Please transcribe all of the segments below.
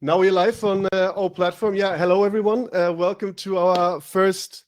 Now we're live on all platform. Yeah, hello everyone. Welcome to our first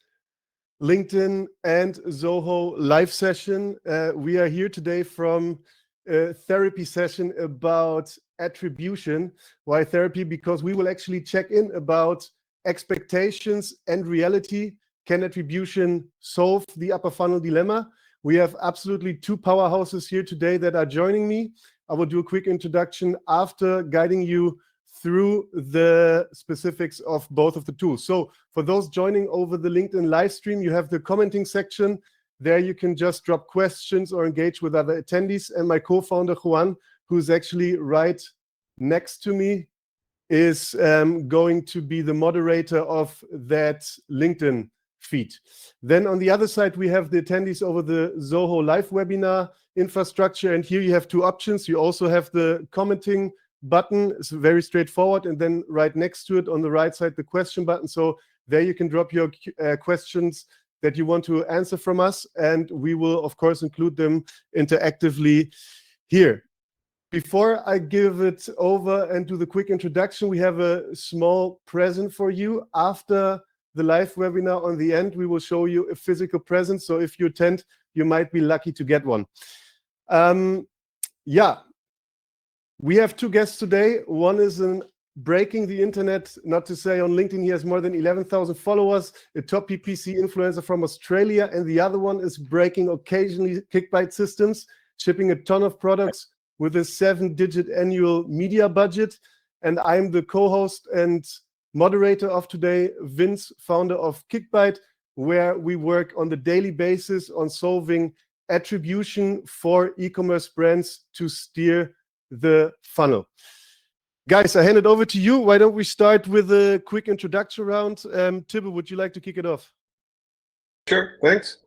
LinkedIn and Zoho live session. We are here today from a therapy session about attribution. Why therapy? Because we will actually check in about expectations and reality. Can attribution solve the upper funnel dilemma? We have absolutely two powerhouses here today that are joining me. I will do a quick introduction after guiding you through the specifics of both of the tools. So for those joining over the LinkedIn live stream, you have the commenting section. There you can just drop questions or engage with other attendees. And my co-founder, Juan, who's actually right next to me, is going to be the moderator of that LinkedIn feed. Then on the other side, we have the attendees over the Zoho live webinar infrastructure. And here you have two options. You also have the commenting button. It's very straightforward, and then right next to it on the right side the question button. So there you can drop your questions that you want to answer from us, and we will of course include them interactively here. Before I give it over and do the quick introduction, we have a small present for you. After the live webinar, on the end we will show you a physical present, so if you attend you might be lucky to get one. We have two guests today. One is an breaking the internet, not to say on LinkedIn, he has more than 11,000 followers, a top PPC influencer from Australia, and the other one is breaking occasionally Kickbite systems, shipping a ton of products with a 7-digit annual media budget. And I'm the co-host and moderator of today, Vince, founder of Kickbite, where we work on the daily basis on solving attribution for e-commerce brands to steer the funnel. Guys, I hand it over to you. Why don't we start with a quick introduction round? Tibbe, would you like to kick it off? Sure, thanks.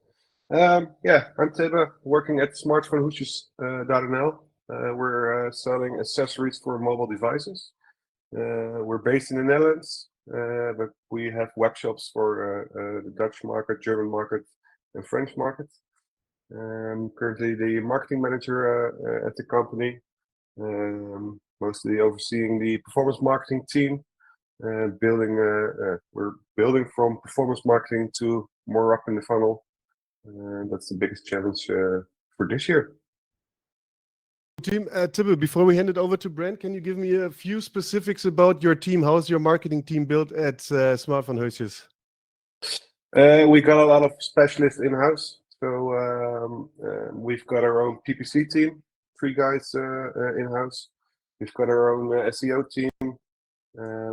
I'm Tibbe, working at smartphonehoesjes.nl. We're selling accessories for mobile devices. We're based in the Netherlands, but we have web shops for the Dutch market, German market, and French market. I'm currently the marketing manager at the company. Mostly overseeing the performance marketing team, we're building from performance marketing to more up in the funnel. That's the biggest challenge for this year. Team, Tibbe, before we hand it over to Brent, can you give me a few specifics about your team? How's your marketing team built at Smartphonehoesjes? We got a lot of specialists in-house. So we've got our own PPC team, 3 guys in-house. We've got our own SEO team.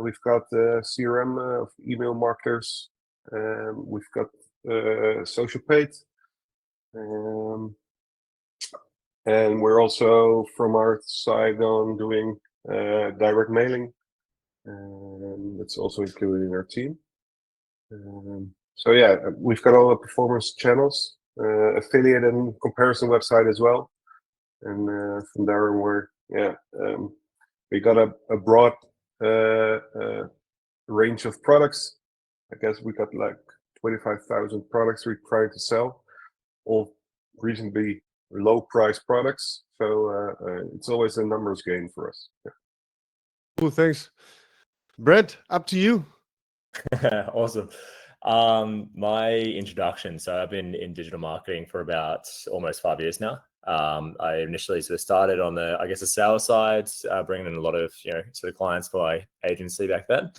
We've got CRM of email marketers. We've got social paid. And we're also from our side on doing direct mailing. That's also included in our team. We've got all the performance channels, affiliate and comparison website as well. And from there we got a broad range of products. I guess we got like 25,000 products we're trying to sell, all reasonably low price products. So it's always a numbers game for us. Yeah. Cool, thanks. Brent, up to you. Awesome. My introduction. So I've been in digital marketing for about almost 5 years now. I initially sort of started on the sales side, bringing in a lot of sort of clients for my agency back then,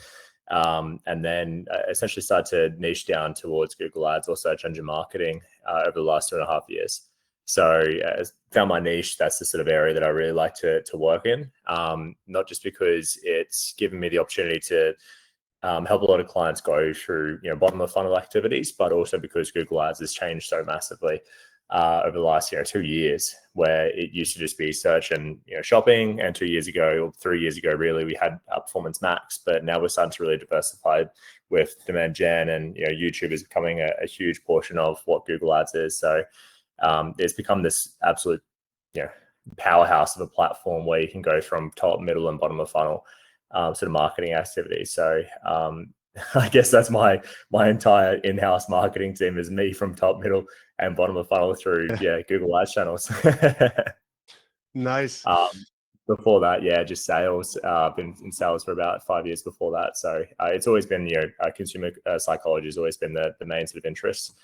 and then essentially started to niche down towards Google Ads or search engine marketing over the last 2.5 years. So found my niche. That's the sort of area that I really like to work in, not just because it's given me the opportunity to help a lot of clients go through bottom of funnel activities, but also because Google Ads has changed so massively over the last 2 years, where it used to just be search and shopping, and 2 years ago or 3 years ago really we had Performance Max, but now we're starting to really diversify with demand gen, and YouTube is becoming a huge portion of what Google Ads is. So it's become this absolute powerhouse of a platform where you can go from top, middle, and bottom of funnel sort of marketing activities. So I guess that's my entire in-house marketing team is me from top, middle, and bottom of funnel through Google Ads channels. Nice. Before that, yeah, just sales. Been in sales for about 5 years before that. So it's always been, consumer psychology has always been the main sort of interest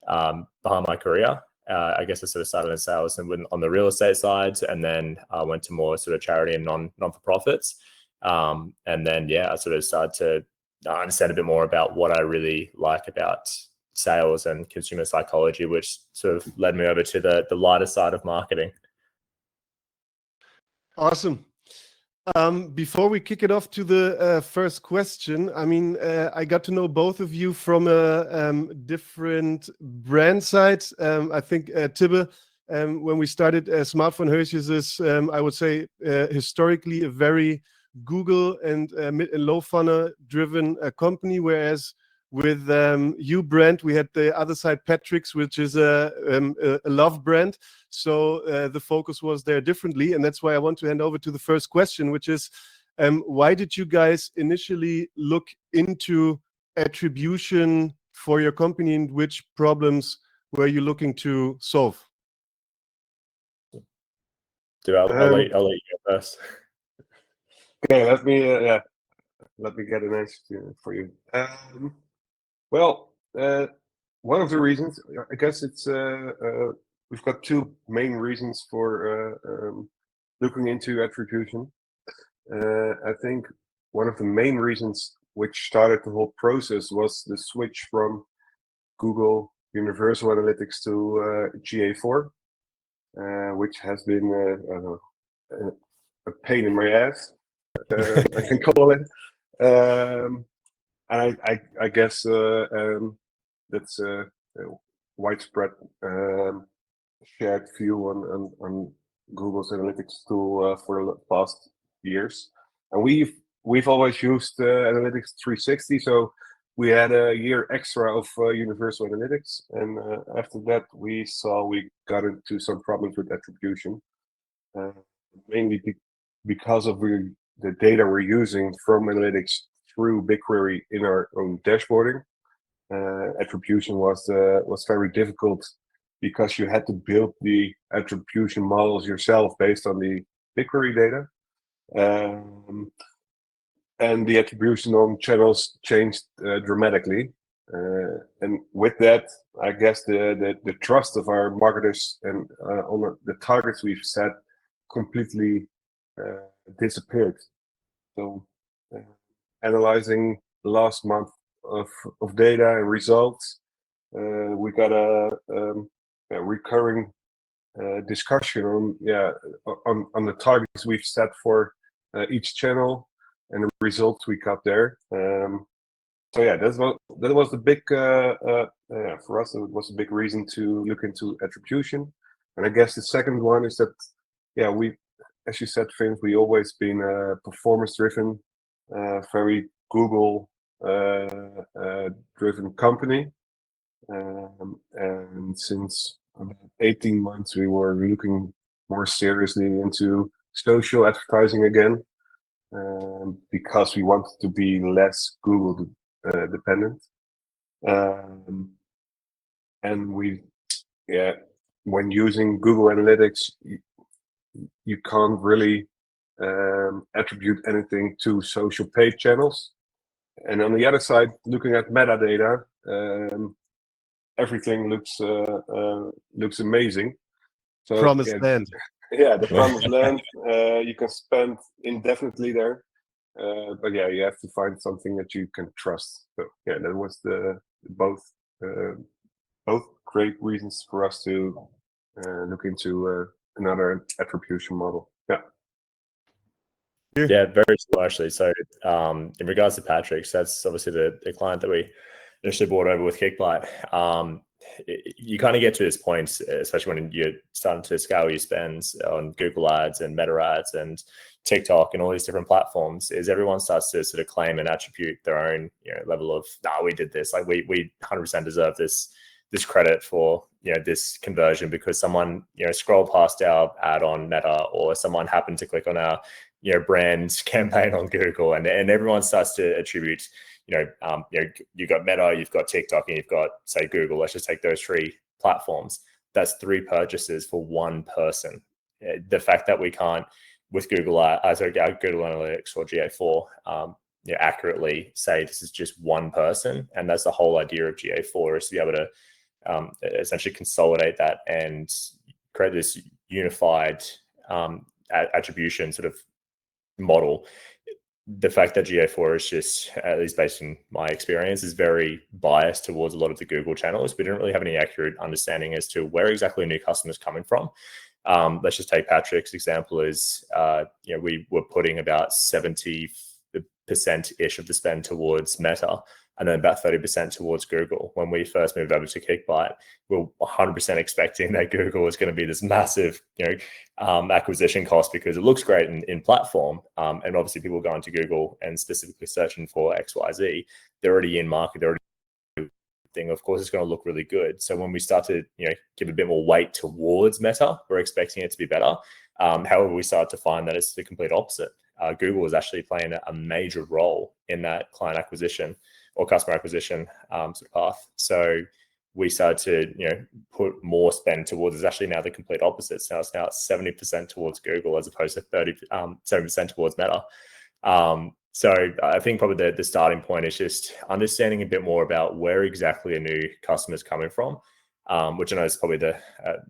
behind my career. I guess I sort of started in sales and went on the real estate side, and then I went to more sort of charity and non-for-profits. And then, I sort of started to understand a bit more about what I really like about sales and consumer psychology, which sort of led me over to the lighter side of marketing. Awesome. Before we kick it off to the first question, I mean, I got to know both of you from a different brand side. I think Tibbe, when we started Smartphone Hersjes is, I would say, historically a very Google and mid and low funnel driven company, whereas with you brand, we had the other side, Patrick's, which is a love brand. So the focus was there differently. And that's why I want to hand over to the first question, which is, why did you guys initially look into attribution for your company, and which problems were you looking to solve? Dude, I'll let you go first. Okay, let me get an answer for you. Well, one of the reasons, I guess it's we've got two main reasons for looking into attribution. I think one of the main reasons which started the whole process was the switch from Google Universal Analytics to GA4, which has been a pain in my ass, I can call it. And I guess that's a widespread shared view on Google's analytics tool for the past years. And we've always used Analytics 360, so we had a year extra of Universal Analytics. And after that, we saw we got into some problems with attribution, mainly because of the data we're using from Analytics through BigQuery in our own dashboarding. Attribution was very difficult because you had to build the attribution models yourself based on the BigQuery data. And the attribution on channels changed dramatically. And with that, I guess the trust of our marketers and on the targets we've set completely disappeared. So analyzing the last month of data and results, we got a recurring discussion on the targets we've set for each channel and the results we got there. So yeah, that was the big for us. It was a big reason to look into attribution. And I guess the second one is that we, as you said, Finn, we always been performance driven, very Google driven company. And since about 18 months, we were looking more seriously into social advertising again, because we wanted to be less Google dependent. And when using Google Analytics, you can't really attribute anything to social paid channels. And on the other side, looking at metadata, everything looks amazing. So Promised land. Yeah, the promised land. You can spend indefinitely there, but you have to find something that you can trust. So that was both great reasons for us to look into another attribution model. Yeah, very similar actually. So in regards to Patrick's, that's obviously the client that we initially brought over with Kickbite. You kind of get to this point, especially when you're starting to scale your spends on Google Ads and Meta Ads and TikTok and all these different platforms, is everyone starts to sort of claim and attribute their own level of, we did this, like we 100% deserve this credit for this conversion because someone scrolled past our ad on Meta, or someone happened to click on our brand campaign on Google, and everyone starts to attribute. You've got Meta, you've got TikTok, and you've got, say, Google. Let's just take those three platforms. That's 3 purchases for one person. The fact that we can't with Google Analytics or GA4, accurately say this is just one person, and that's the whole idea of GA4, is to be able to essentially consolidate that and create this unified attribution sort of model. The fact that GA4 is just, at least based on my experience, is very biased towards a lot of the Google channels. We didn't really have any accurate understanding as to where exactly a new customer is coming from. Let's just take Patrick's example. Is we were putting about 70%-ish of the spend towards Meta, and then about 30% towards Google. When we first moved over to Kickbyte, we were 100% expecting that Google was going to be this massive, acquisition cost because it looks great in platform. And obviously people going to Google and specifically searching for XYZ, they're already in market, they're already thing. Of course, it's going to look really good. So when we start to, give a bit more weight towards Meta, we're expecting it to be better. However, we start to find that it's the complete opposite. Google is actually playing a major role in that client acquisition or customer acquisition sort of path. So we started to, put more spend towards, it's actually now the complete opposite. So it's now 70% towards Google as opposed to 70% towards Meta. So I think probably the starting point is just understanding a bit more about where exactly a new customer is coming from, which I know is probably the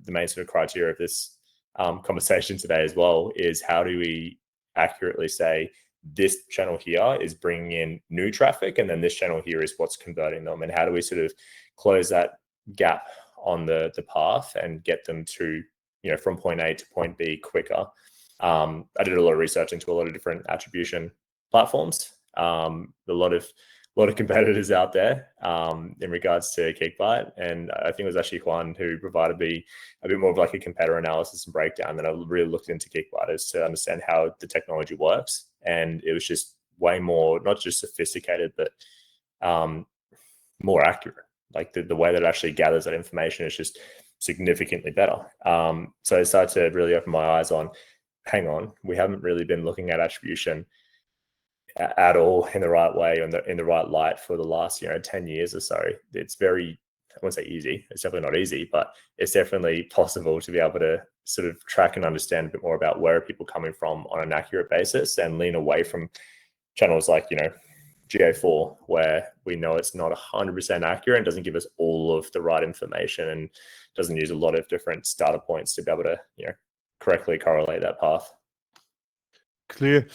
main sort of criteria of this conversation today as well, is how do we accurately say this channel here is bringing in new traffic, and then this channel here is what's converting them, and how do we sort of close that gap on the path and get them to, from point A to point B quicker. I did a lot of research into a lot of different attribution platforms. A lot of competitors out there in regards to Kickbyte, and I think it was actually Juan who provided me a bit more of like a competitor analysis and breakdown. That I really looked into Kickbyte as to understand how the technology works, and it was just way more, not just sophisticated, but more accurate. Like the way that it actually gathers that information is just significantly better. So I started to really open my eyes on, hang on, we haven't really been looking at attribution at all in the right way, in the right light for the last 10 years or so. It's very, I won't say easy, it's definitely not easy, but it's definitely possible to be able to sort of track and understand a bit more about where are people coming from on an accurate basis, and lean away from channels like GA4, where we know it's not 100% accurate and doesn't give us all of the right information and doesn't use a lot of different data points to be able to correctly correlate that path. Clear.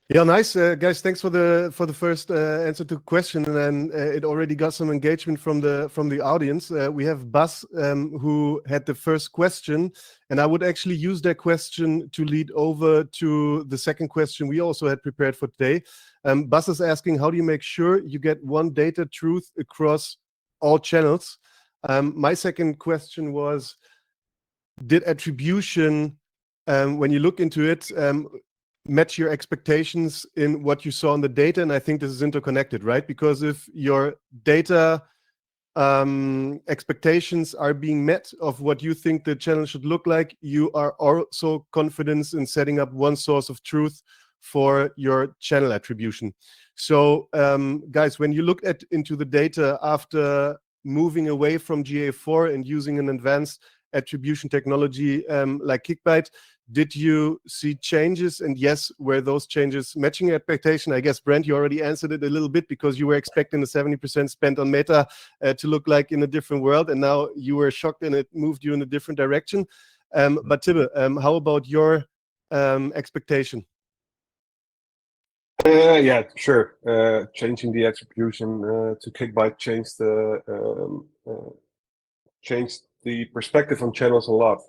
Yeah, nice, guys. Thanks for the first answer to the question, and then it already got some engagement from the audience. We have Buzz who had the first question, and I would actually use that question to lead over to the second question we also had prepared for today. Buzz is asking, how do you make sure you get one data truth across all channels? My second question was, did attribution, when you look into it, match your expectations in what you saw in the data? And I think this is interconnected, right? Because if your data expectations are being met of what you think the channel should look like, you are also confident in setting up one source of truth for your channel attribution. So guys, when you look into the data after moving away from GA4 and using an advanced attribution technology like Kickbyte, did you see changes? And yes, were those changes matching your expectation? I guess, Brent, you already answered it a little bit, because you were expecting the 70% spent on Meta to look like in a different world, and now you were shocked and it moved you in a different direction. But Tibbe, how about your expectation? Yeah, sure. Changing the attribution to Kickbyte changed the perspective on channels a lot.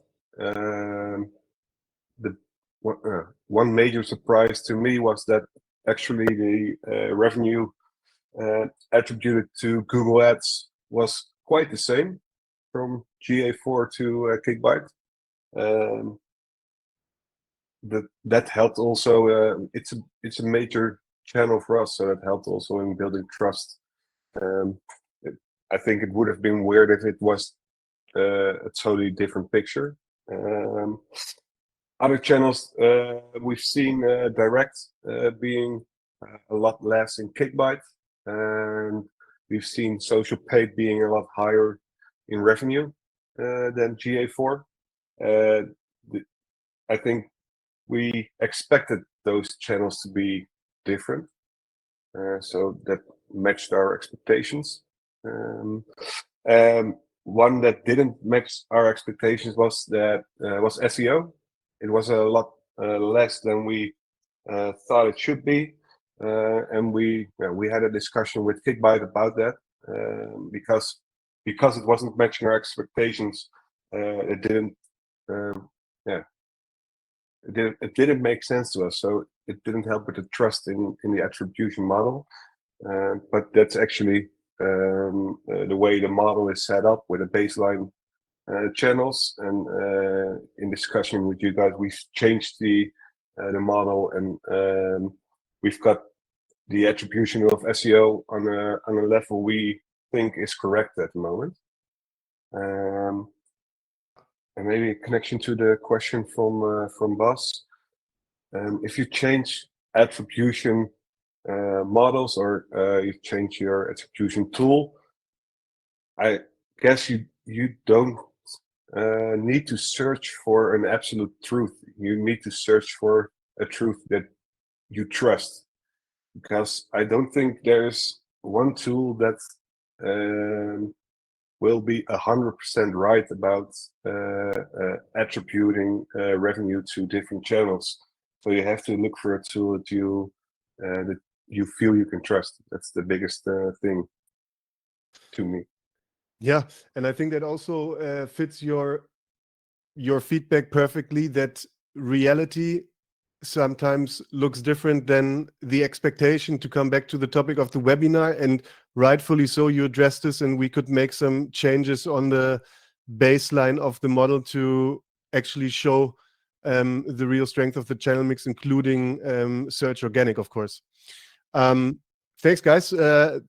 One major surprise to me was that actually the revenue attributed to Google Ads was quite the same from GA4 to Kickbyte. That helped also. It's a major channel for us, so that helped also in building trust. I think it would have been weird if it was a totally different picture. Other channels we've seen direct being a lot less in Kickbyte, and we've seen social paid being a lot higher in revenue than GA4. I think we expected those channels to be different, so that matched our expectations. One that didn't match our expectations was SEO. It was a lot less than we thought it should be, and we had a discussion with Kickbite about that, because it wasn't matching our expectations. It didn't make sense to us, so it didn't help with the trust in the attribution model. But that's actually the way the model is set up, with a baseline channels, and in discussion with you guys, we've changed the model, and we've got the attribution of SEO on a level we think is correct at the moment. And maybe a connection to the question from Bas. If you change attribution models, or you change your attribution tool, I guess you don't need to search for an absolute truth. You need to search for a truth that you trust, because I don't think there's one tool that will be 100% right about attributing revenue to different channels. So you have to look for a tool that you feel you can trust. That's the biggest thing to me. Yeah, and I think that also fits your feedback perfectly, that reality sometimes looks different than the expectation, to come back to the topic of the webinar. And rightfully so, you addressed this, and we could make some changes on the baseline of the model to actually show the real strength of the channel mix, including search organic, of course. Thanks, guys.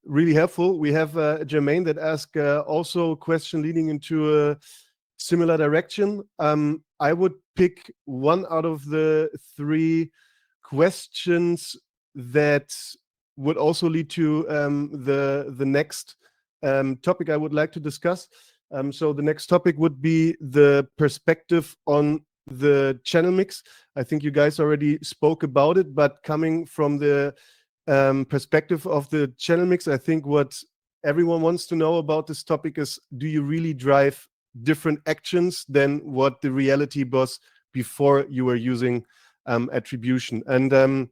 Really helpful. We have Jermaine that asked also a question leading into a similar direction. I would pick one out of the three questions that would also lead to the next topic I would like to discuss. So the next topic would be the perspective on the channel mix. I think you guys already spoke about it, but coming from the perspective of the channel mix, I think what everyone wants to know about this topic is, do you really drive different actions than what the reality was before you were using attribution? And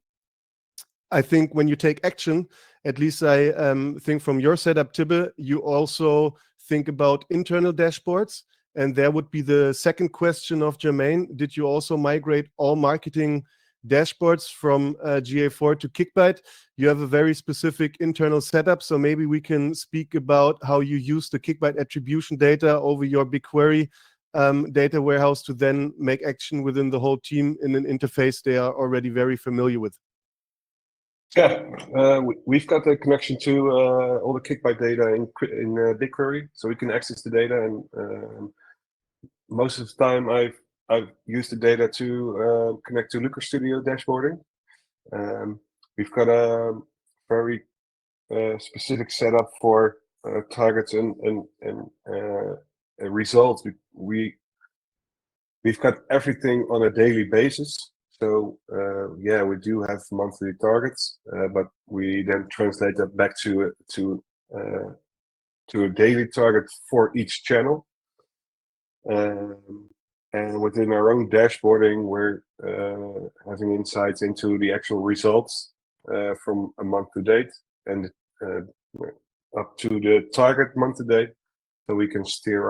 I think when you take action, at least I think from your setup, Tibbe, you also think about internal dashboards. And there would be the second question of Jermaine: did you also migrate all marketing dashboards from GA4 to Kickbite? You have a very specific internal setup, so maybe we can speak about how you use the Kickbite attribution data over your BigQuery data warehouse to then make action within the whole team in an interface they are already very familiar with. Yeah, we've got a connection to all the Kickbite data in BigQuery, so we can access the data. And most of the time, I've used the data to connect to Looker Studio dashboarding. We've got a very specific setup for targets and results. We've got everything on a daily basis. So yeah, we do have monthly targets, but we then translate that back to a daily target for each channel. And within our own dashboarding, we're having insights into the actual results from a month to date, and up to the target month to date, so we can steer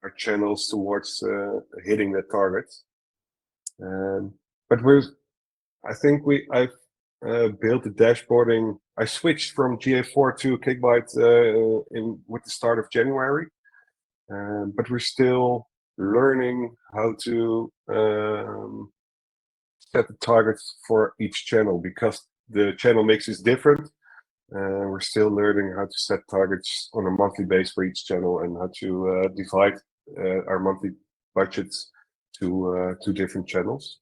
our channels towards hitting the target. But I think I've built the dashboarding. I switched from GA4 to Kickbite with the start of January. But we're still learning how to set the targets for each channel, because the channel mix is different. We're still learning how to set targets on a monthly basis for each channel, and how to divide our monthly budgets to different channels.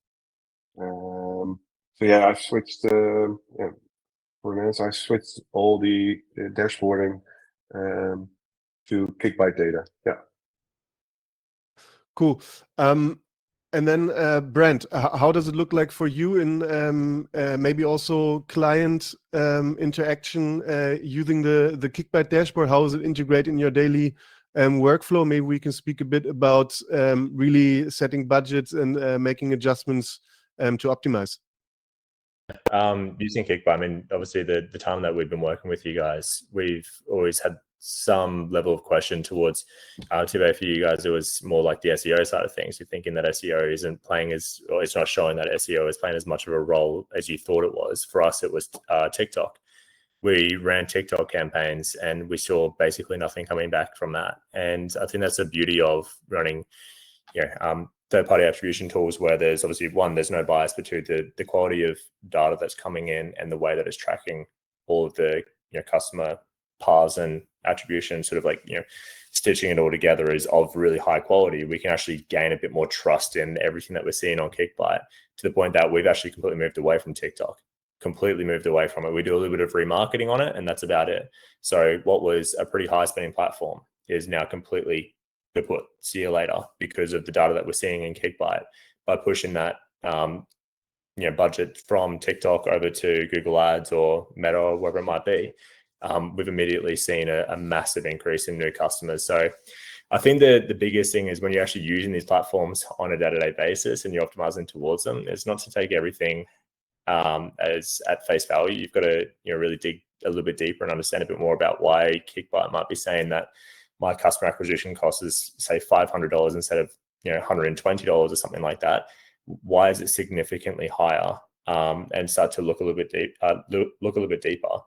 So yeah, I've switched. For instance, I switched all the dashboarding to Kickbite data. Yeah. Cool. And then, Brent, how does it look like for you in maybe also client interaction using the Kickbyte dashboard? How is it integrated in your daily workflow? Maybe we can speak a bit about really setting budgets and making adjustments to optimize. Using Kickbyte, I mean, obviously the time that we've been working with you guys, we've always had some level of question towards Tibo. For you guys, it was more like the SEO side of things. You're thinking that SEO isn't playing as, or it's not showing that SEO is playing as much of a role as you thought it was. For us, it was TikTok. We ran TikTok campaigns and we saw basically nothing coming back from that. And I think that's the beauty of running, third-party attribution tools, where there's obviously, one, there's no bias, but two, the quality of data that's coming in and the way that it's tracking all of the customer paths and attribution, sort of like stitching it all together, is of really high quality. We can actually gain a bit more trust in everything that we're seeing on Kickbyte, to the point that we've actually completely moved away from TikTok. Completely moved away from it. We do a little bit of remarketing on it, and that's about it. So what was a pretty high spending platform is now completely kaput. See you later, because of the data that we're seeing in Kickbyte. By pushing that budget from TikTok over to Google Ads or Meta or whatever it might be, we've immediately seen a massive increase in new customers. So I think the biggest thing is when you're actually using these platforms on a day-to-day basis and you're optimizing towards them, it's not to take everything as at face value. You've got to really dig a little bit deeper and understand a bit more about why Kickbyte might be saying that my customer acquisition cost is, say, $500 instead of $120 or something like that. Why is it significantly higher? And start to look a little bit deeper,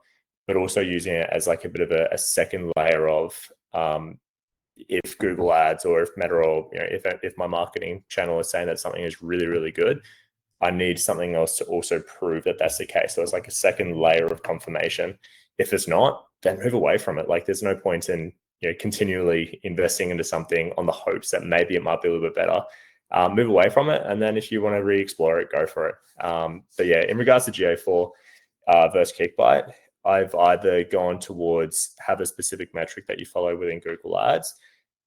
but also using it as like a bit of a second layer of if Google Ads or if Meta or if my marketing channel is saying that something is really, really good, I need something else to also prove that that's the case. So it's like a second layer of confirmation. If it's not, then move away from it. Like, there's no point in continually investing into something on the hopes that maybe it might be a little bit better. Move away from it, and then if you want to re-explore it, go for it. But yeah, in regards to GA4 versus Kickbyte, I've either gone towards have a specific metric that you follow within Google Ads,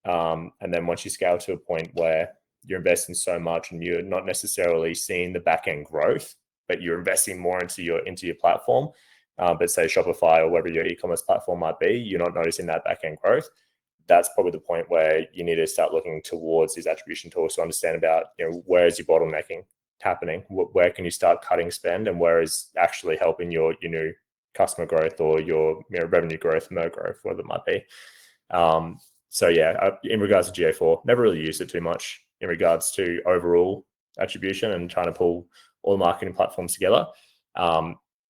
and then once you scale to a point where you're investing so much and you're not necessarily seeing the back-end growth, but you're investing more into your platform, but say Shopify or whatever your e-commerce platform might be, you're not noticing that back-end growth. That's probably the point where you need to start looking towards these attribution tools to understand about where is your bottlenecking happening, where can you start cutting spend, and where is actually helping your new customer growth or your revenue growth, MER growth, whatever it might be. So yeah, in regards to GA4, never really used it too much in regards to overall attribution and trying to pull all the marketing platforms together,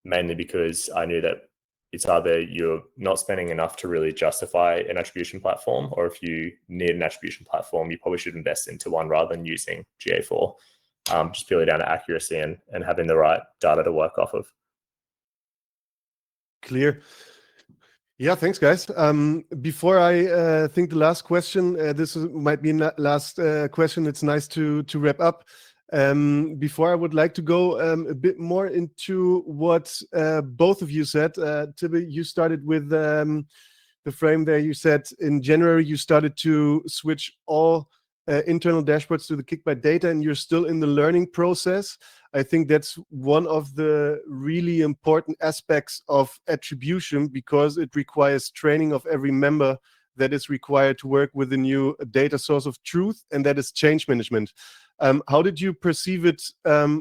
mainly because I knew that it's either you're not spending enough to really justify an attribution platform, or if you need an attribution platform, you probably should invest into one rather than using GA4, just purely down to accuracy and having the right data to work off of. Clear. Yeah, thanks, guys. Before I think the last question, this might be last question. It's nice to wrap up. Before, I would like to go a bit more into what both of you said. Tibo, you started with the frame there. You said in January you started to switch all internal dashboards to the Kickbyte data, and you're still in the learning process. I think that's one of the really important aspects of attribution, because it requires training of every member that is required to work with a new data source of truth, and that is change management. How did you perceive it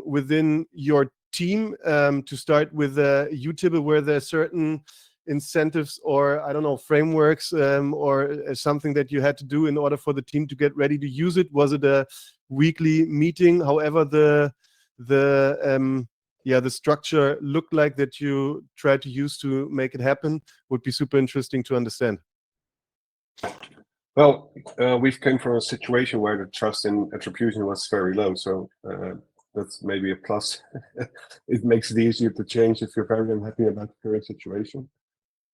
within your team? To start with you, Tibo, were there certain incentives or, I don't know, frameworks or something that you had to do in order for the team to get ready to use it? Was it a weekly meeting? However, the structure looked like that you tried to use to make it happen would be super interesting to understand. Well, we've come from a situation where the trust in attribution was very low, so that's maybe a plus. It makes it easier to change if you're very unhappy about the current situation.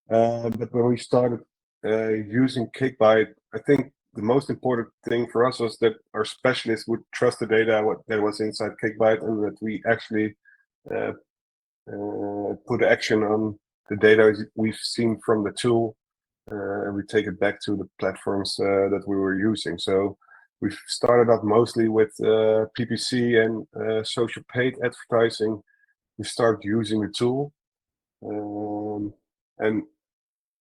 But when we started using Kickbyte, I think the most important thing for us was that our specialists would trust the data that was inside Kickbyte, and that we actually put action on the data we've seen from the tool, and we take it back to the platforms that we were using. So We've started out mostly with PPC and social paid advertising. We started using the tool, and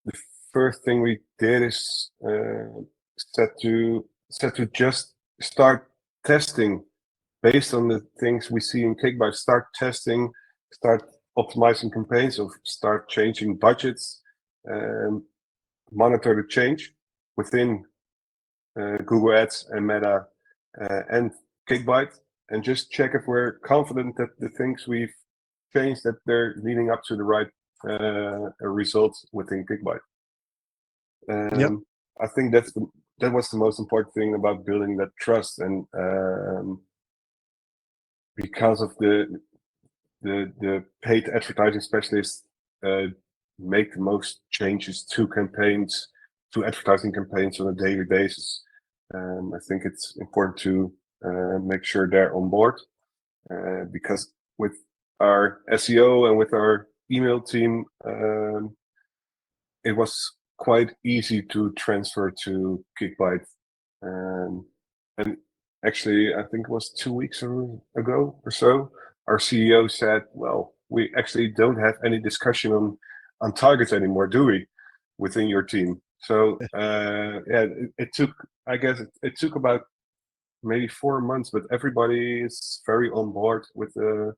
the first thing we did is set to just start testing based on the things we see in Kickbite. Start testing, start optimizing campaigns, or start changing budgets, monitor the change within Google Ads and Meta and Kickbite, and just check if we're confident that the things we've changed, that they're leading up to the right results within Kickbite. Yep. I think that was the most important thing about building that trust, and because of the paid advertising specialists make the most changes to advertising campaigns on a daily basis. I think it's important to make sure they're on board, because with our SEO and with our email team, it was quite easy to transfer to Kickbite. And actually, I think it was 2 weeks ago or so, our CEO said, "Well, we actually don't have any discussion on targets anymore, do we, within your team?" So it took, I guess, it took about maybe 4 months, but everybody is very on board with the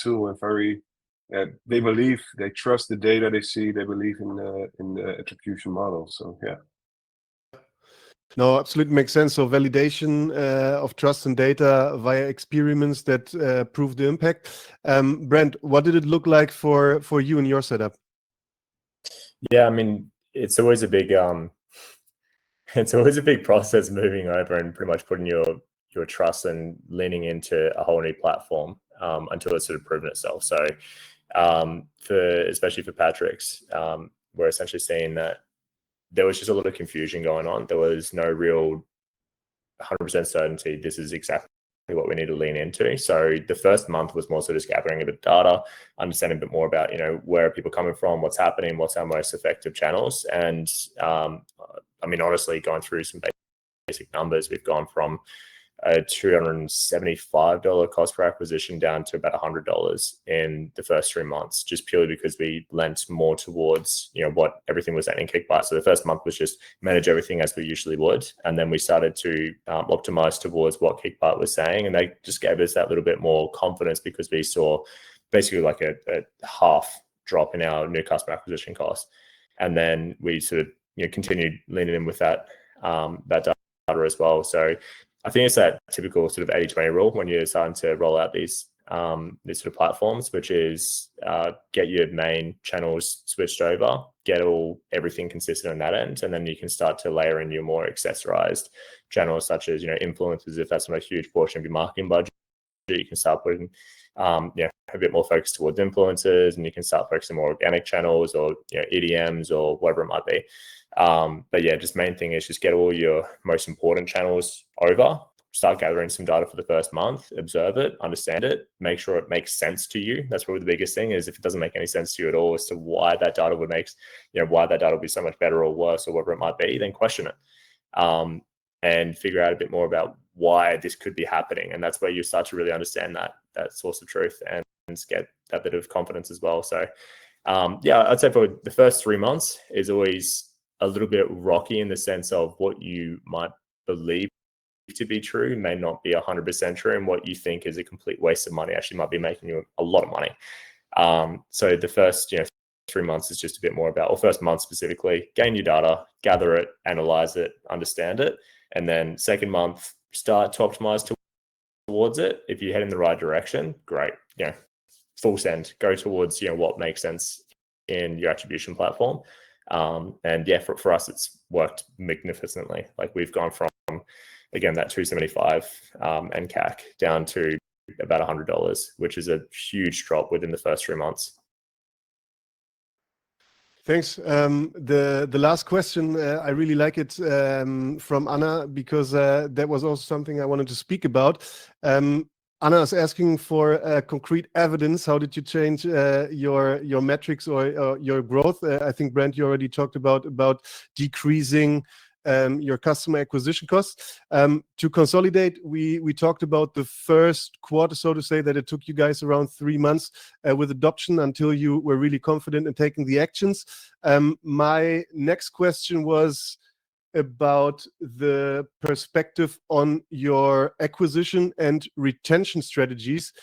tool, and very they trust the data they see, they believe in the attribution model. So yeah. No, absolutely makes sense. So validation of trust and data via experiments that prove the impact. Brent, what did it look like for you in your setup? Yeah, I mean, it's always a big process moving over and pretty much putting your trust and leaning into a whole new platform until it's sort of proven itself. So especially for Patrick's, we're essentially seeing that there was just a lot of confusion going on. There was no real 100% certainty this is exactly what we need to lean into. So the first month was more so just gathering a bit of data, understanding a bit more about, where are people coming from, what's happening, what's our most effective channels. And I mean, honestly, going through some basic numbers, we've gone from a $275 cost per acquisition down to about $100 in the first 3 months, just purely because we lent more towards, what everything was at in Kickbite. So the first month was just manage everything as we usually would. And then we started to optimize towards what Kickbite was saying. And they just gave us that little bit more confidence, because we saw basically like a half drop in our new customer acquisition cost. And then we sort of, continued leaning in with that data as well. So I think it's that typical sort of 80-20 rule when you're starting to roll out these sort of platforms, which is get your main channels switched over, get everything consistent on that end, and then you can start to layer in your more accessorized channels, such as influencers. If that's not a huge portion of your marketing budget, you can start putting a bit more focus towards influencers, and you can start focusing more organic channels, or EDMs, or whatever it might be. But yeah, just main thing is just get all your most important channels over, start gathering some data for the first month, observe it, understand it, make sure it makes sense to you. That's probably the biggest thing. Is if it doesn't make any sense to you at all as to why that data would why that data would be so much better or worse, or whatever it might be, then question it, and figure out a bit more about why this could be happening. And that's where you start to really understand that source of truth and get that bit of confidence as well. So I'd say for the first 3 months is always a little bit rocky, in the sense of what you might believe to be true may not be 100% true, and what you think is a complete waste of money actually might be making you a lot of money. So the first 3 months is just a bit more about, or first month specifically, gain your data, gather it, analyze it, understand it, and then second month start to optimize towards it. If you head in the right direction, great, full send, go towards what makes sense in your attribution platform. And for us, it's worked magnificently. Like, we've gone from, again, that 275 and CAC down to about $100, which is a huge drop within the first 3 months. Thanks. The last question, I really like it, from Anna, because that was also something I wanted to speak about. Anna is asking for concrete evidence. How did you change your metrics or your growth? I think, Brent, you already talked about decreasing your customer acquisition costs. To consolidate, we talked about the first quarter, so to say, that it took you guys around 3 months with adoption until you were really confident in taking the actions. My next question was about the perspective on your acquisition and retention strategies.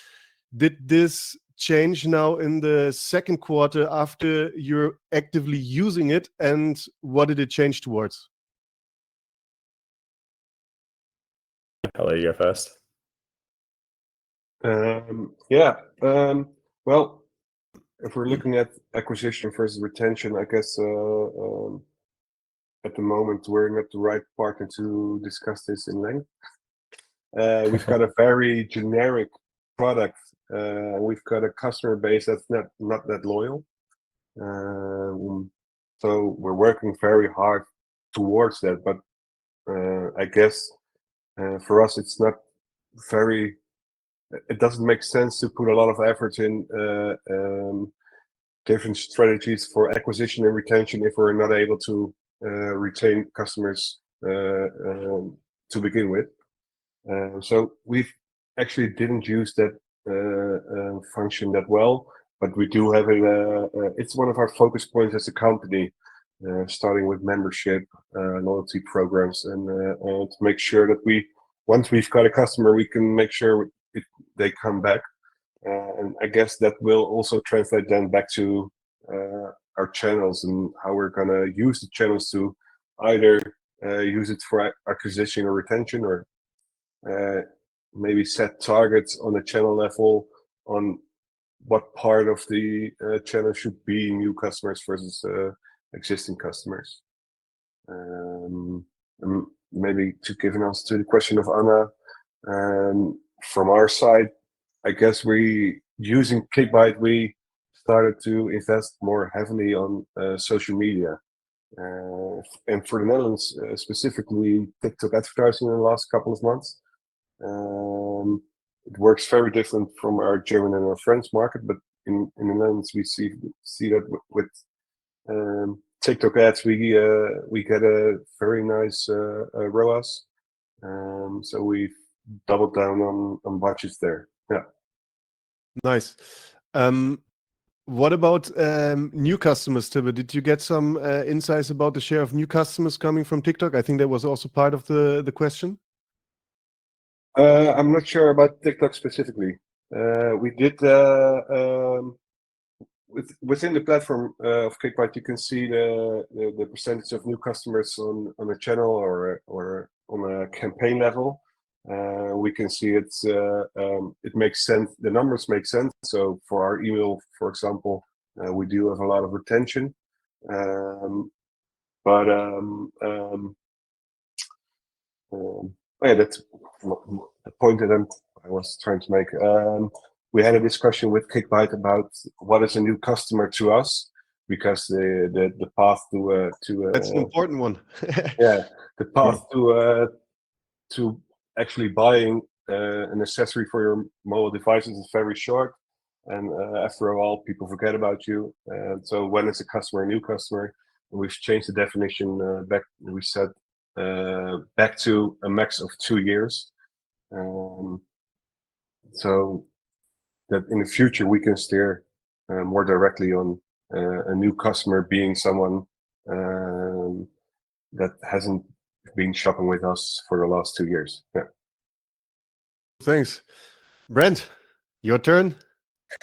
Did this change now in the second quarter after you're actively using it, and what did it change towards? Hello, you go first. Well, if we're looking at acquisition versus retention, I guess at the moment we're not the right partner to discuss this in length. We've got a very generic product. We've got a customer base that's not that loyal. So we're working very hard towards that. But I guess for us, it doesn't make sense to put a lot of effort in different strategies for acquisition and retention if we're not able to retain customers to begin with. So we've actually didn't use that function that well, but we do have it. It's one of our focus points as a company, starting with membership, loyalty programs, and to make sure that once we've got a customer, we can make sure they come back. And I guess that will also translate then back to our channels and how we're gonna use the channels to either use it for acquisition or retention, or maybe set targets on the channel level on what part of the channel should be new customers versus existing customers. And maybe to give an answer to the question of Anna, from our side, I guess using Kickbite, we started to invest more heavily on social media. And for the Netherlands, specifically TikTok advertising in the last couple of months. It works very different from our German and our French market, but in the Netherlands we see that with TikTok ads we get a very nice ROAS. So we've doubled down on budgets there. Yeah. Nice. What about new customers, Tibbe? Did you get some insights about the share of new customers coming from TikTok? I think that was also part of the question. I'm not sure about TikTok specifically. We did within the platform of Kickbite, you can see the percentage of new customers on a channel or on a campaign level. We can see it makes sense. The numbers make sense. So for our email, for example, we do have a lot of retention. Yeah, that's the point that I was trying to make. We had a discussion with Kickbite about what is a new customer to us, because the path to that's an important one. Yeah, the path to actually buying an accessory for your mobile devices is very short, and after a while people forget about you. So when is a customer a new customer? We've changed the definition back. We said back to a max of 2 years, so that in the future we can steer more directly on a new customer being someone that hasn't been shopping with us for the last 2 years. Yeah. Thanks. Brent, your turn.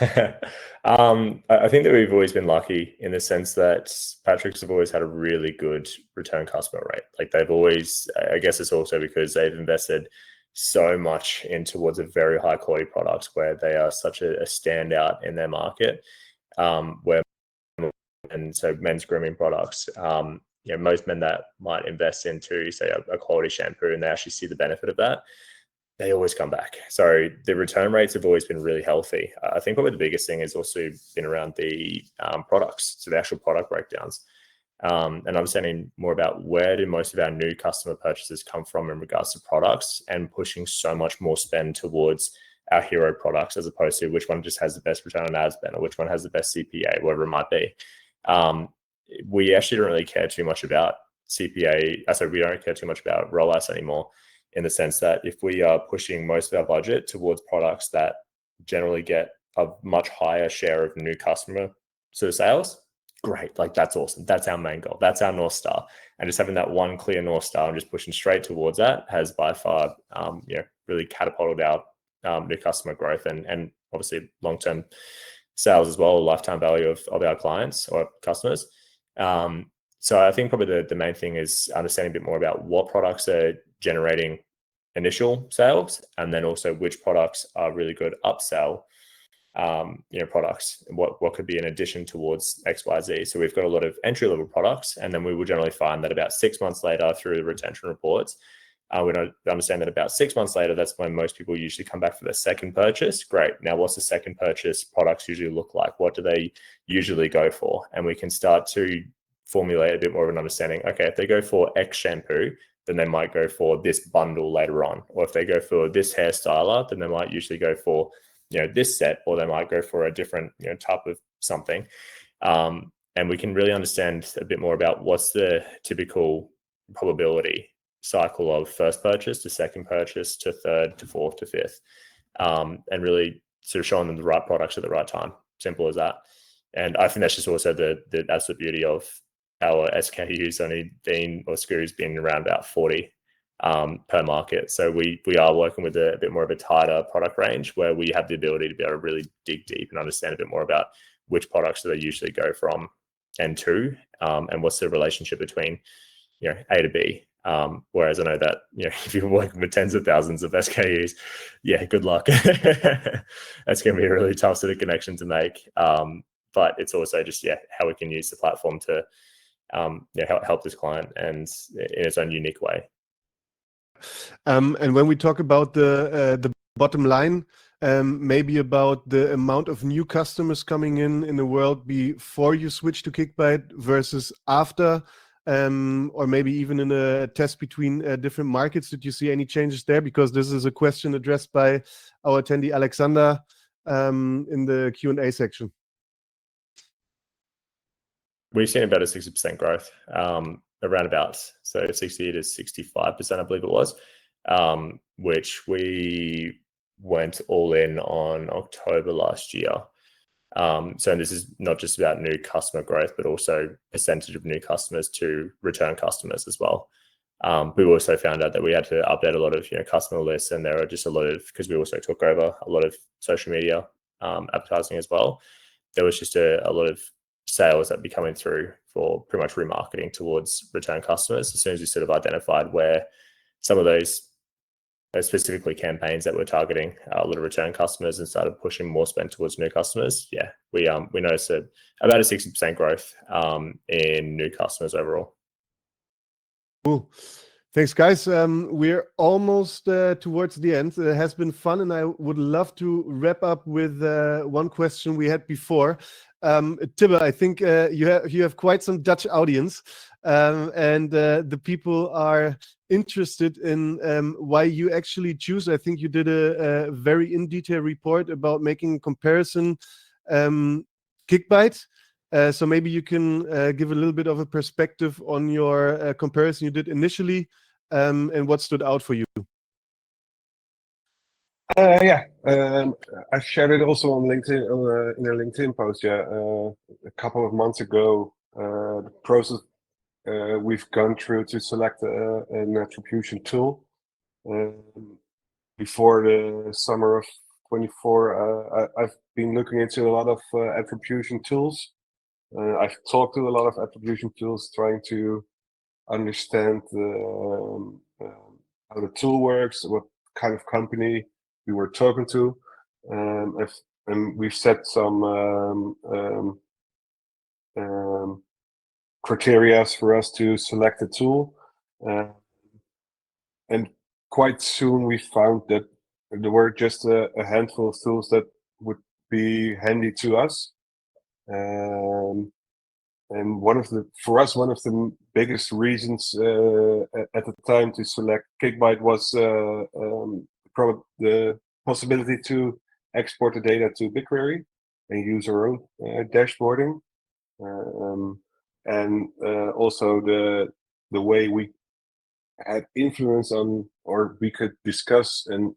I think that we've always been lucky in the sense that Patrick's have always had a really good return customer rate. Like they've always, I guess it's also because they've invested so much in towards a very high quality product where they are such a standout in their market. And so men's grooming products, most men that might invest into, say, a quality shampoo and they actually see the benefit of that, they always come back. So the return rates have always been really healthy. I think probably the biggest thing has also been around the products, so the actual product breakdowns, and understanding more about where do most of our new customer purchases come from in regards to products, and pushing so much more spend towards our hero products as opposed to which one just has the best return on ad spend or which one has the best CPA, whatever it might be. We actually don't really care too much about CPA. So we don't care too much about ROAS anymore, in the sense that if we are pushing most of our budget towards products that generally get a much higher share of new customer sort of sales, great. Like, that's awesome. That's our main goal. That's our North Star. And just having that one clear North Star and just pushing straight towards that has by far, really catapulted our new customer growth and obviously long-term sales as well, lifetime value of our clients or customers. So I think probably the main thing is understanding a bit more about what products are generating initial sales, and then also which products are really good upsell products, and what could be an addition towards XYZ. So we've got a lot of entry-level products, and then we will generally find that about 6 months later through the retention reports, we don't understand that about 6 months later, that's when most people usually come back for their second purchase. Great. Now, what's the second purchase products usually look like? What do they usually go for? And we can start to formulate a bit more of an understanding. Okay, if they go for X shampoo, then they might go for this bundle later on. Or if they go for this hairstyler, then they might usually go for, this set, or they might go for a different, type of something. And we can really understand a bit more about what's the typical probability cycle of first purchase to second purchase to third to fourth to fifth, and really sort of showing them the right products at the right time. Simple as that. And I think that's just also the absolute beauty of our SKUs only being, or SKUs being around about 40 per market. So we are working with a bit more of a tighter product range, where we have the ability to be able to really dig deep and understand a bit more about which products do they usually go from and to, and what's the relationship between A to B. Whereas I know that if you're working with tens of thousands of SKUs, good luck. That's going to be a really tough sort of connection to make. But it's also just how we can use the platform to help this client and in its own unique way. And when we talk about the bottom line, maybe about the amount of new customers coming in the world before you switch to Kickbite versus after, or maybe even in a test between different markets, did you see any changes there? Because this is a question addressed by our attendee Alexander in the Q&A section. We've seen about a 60% growth, around about, so 60 to 65%, I believe it was, which we went all in on October last year. So this is not just about new customer growth, but also percentage of new customers to return customers as well. We also found out that we had to update a lot of customer lists, and there are just a lot of, because we also took over a lot of social media advertising as well. There was just a lot of sales that be coming through for pretty much remarketing towards return customers as soon as we sort of identified where some of those specifically campaigns that we're targeting a lot of return customers and started pushing more spend towards new customers. We noticed about a 60% growth in new customers overall. Cool. Thanks, guys. We're almost towards the end. It has been fun, and I would love to wrap up with one question we had before. Tibbe, I think you have quite some Dutch audience, and the people are interested in why you actually choose. I think you did a very in-detail report about making a comparison Kickbite. So maybe you can give a little bit of a perspective on your comparison you did initially, and what stood out for you. I shared it also on LinkedIn, in a LinkedIn post. A couple of months ago, the process we've gone through to select an attribution tool. Before the summer of 24, I've been looking into a lot of attribution tools. I've talked to a lot of attribution tools, trying to understand how the tool works, what kind of company we were talking to, and we've set some criteria for us to select a tool, and quite soon we found that there were just a handful of tools that would be handy to us. And one of the biggest reasons at the time to select Kickbite was the possibility to export the data to BigQuery and use our own dashboarding, and also the way we had influence on, or we could discuss, and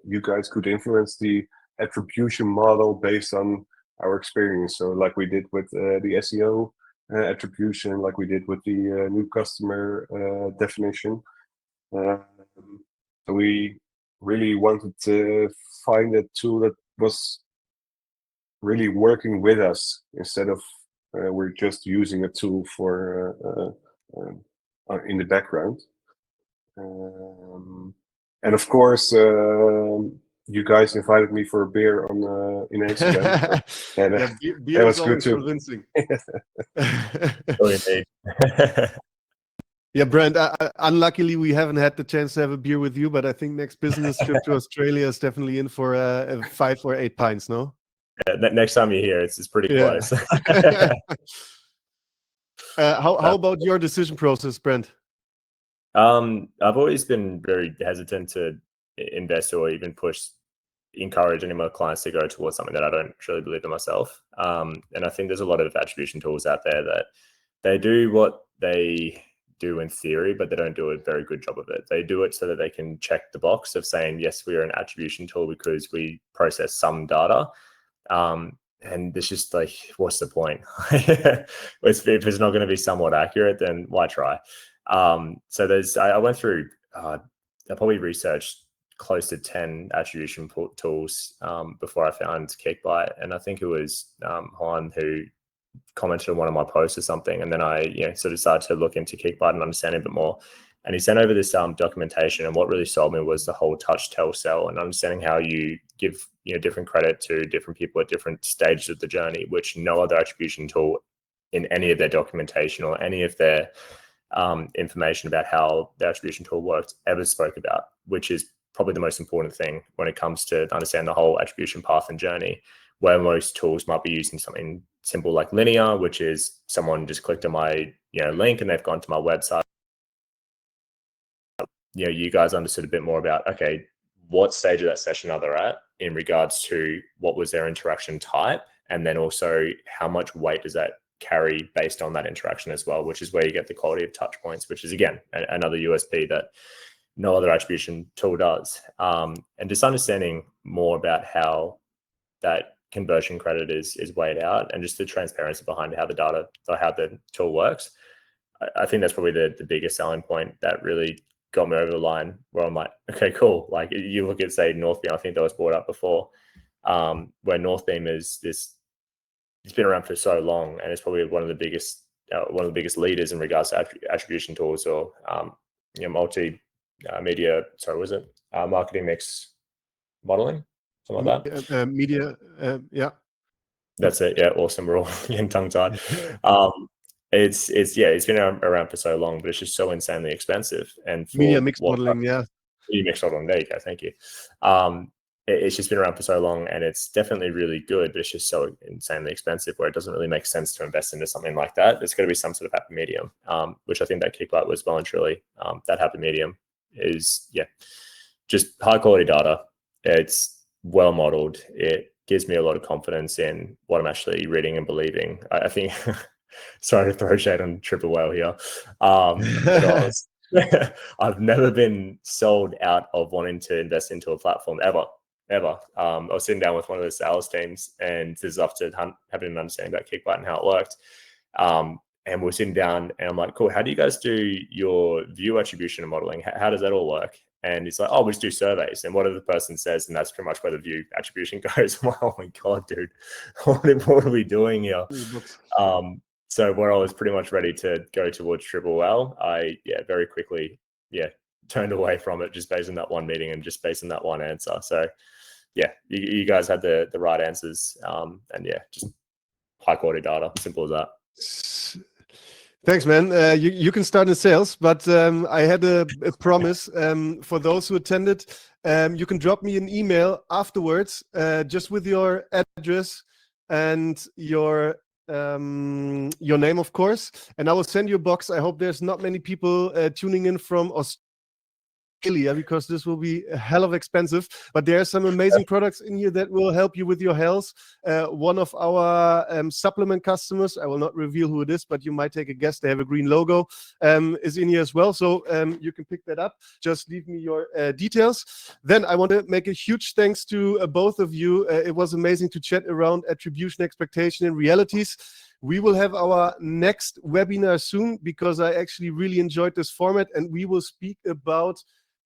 you guys could influence the attribution model based on our experience. So like we did with the SEO attribution, like we did with the new customer definition. So we really wanted to find a tool that was really working with us instead of we're just using a tool for in the background. And of course, you guys invited me for a beer on in Amsterdam, and Yeah, beer that is was good always too. convincing. Oh, indeed. Yeah, Brent, unluckily we haven't had the chance to have a beer with you, but I think next business trip to Australia is definitely in for 5 or 8 pints, no? Yeah, next time you're here, it's pretty Yeah. close. How about your decision process, Brent? I've always been very hesitant to invest or even encourage any of my clients to go towards something that I don't truly believe in myself. And I think there's a lot of attribution tools out there that they do what they do in theory, but they don't do a very good job of it. They do it so that they can check the box of saying, yes, we are an attribution tool because we process some data. And it's just like, what's the point? If it's not going to be somewhat accurate, then why try? So I went through, I probably researched close to 10 attribution tools before I found Kickbite. And I think it was Juan who commented on one of my posts or something. And then I sort of started to look into Kickbite and understand it a bit more. And he sent over this documentation. And what really sold me was the whole touch, tell, sell, and understanding how you give different credit to different people at different stages of the journey, which no other attribution tool in any of their documentation or any of their information about how the attribution tool works ever spoke about, which is probably the most important thing when it comes to understand the whole attribution path and journey, where most tools might be using something simple like linear, which is someone just clicked on my link and they've gone to my website. You guys understood a bit more about, okay, what stage of that session are they at in regards to what was their interaction type, and then also how much weight does that carry based on that interaction as well, which is where you get the quality of touch points, which is again another USP that no other attribution tool does. And just understanding more about how that conversion credit is weighed out and just the transparency behind how the data or how the tool works. I think that's probably the biggest selling point that really got me over the line, where I'm like, okay, cool. Like you look at, say, Northbeam, I think that was brought up before, where Northbeam is this, it's been around for so long, and it's probably one of the biggest leaders in regards to attribution tools or multimedia. Sorry, was it marketing mix modeling, something like that? Media, yeah. That's it. Yeah, awesome. We're all getting tongue tied. It's been around for so long, but it's just so insanely expensive. And for media mix modeling, yeah. Media mix modeling. There you go. Thank you. It's just been around for so long, and it's definitely really good, but it's just so insanely expensive where it doesn't really make sense to invest into something like that. There's got to be some sort of happy medium, which I think that Kickbite was well and truly. That happy medium is just high quality data. It's well modeled. It gives me a lot of confidence in what I'm actually reading and believing. I think. Sorry to throw shade on Triple Whale here. I've never been sold out of wanting to invest into a platform ever. I was sitting down with one of the sales teams, and this is after having an understanding about Kickbite and how it worked. And we're sitting down, and I'm like, cool, how do you guys do your view attribution and modeling? How does that all work? And it's like, oh, we just do surveys. And whatever the person says, and that's pretty much where the view attribution goes. I'm like, oh my God, dude, what are we doing here? So where I was pretty much ready to go towards Triple Whale, I very quickly turned away from it just based on that one meeting and just based on that one answer. So you guys had the right answers, and just high quality data, simple as that. Thanks, man. You can start in sales, but I had a promise for those who attended. You can drop me an email afterwards, just with your address and your name, of course, and I will send you a box. I hope there's not many people tuning in from Australia. daily, because this will be a hell of expensive. But there are some amazing products in here that will help you with your health. One of our supplement customers, I will not reveal who it is, but you might take a guess. They have a green logo, is in here as well. So you can pick that up. Just leave me your details. Then I want to make a huge thanks to both of you. It was amazing to chat around attribution, expectation, and realities. We will have our next webinar soon, because I actually really enjoyed this format, and we will speak about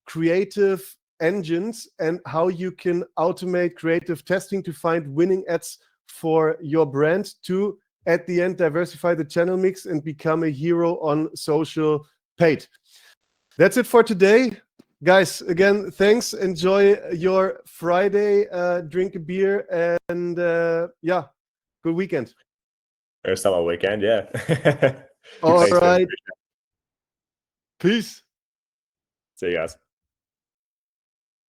creative engines and how you can automate creative testing to find winning ads for your brand to, at the end, diversify the channel mix and become a hero on social paid. That's it for today. Guys, again, thanks. Enjoy your Friday, drink a beer, and yeah, good weekend. First summer weekend, yeah. All Thanks, man. right. Peace. See you guys.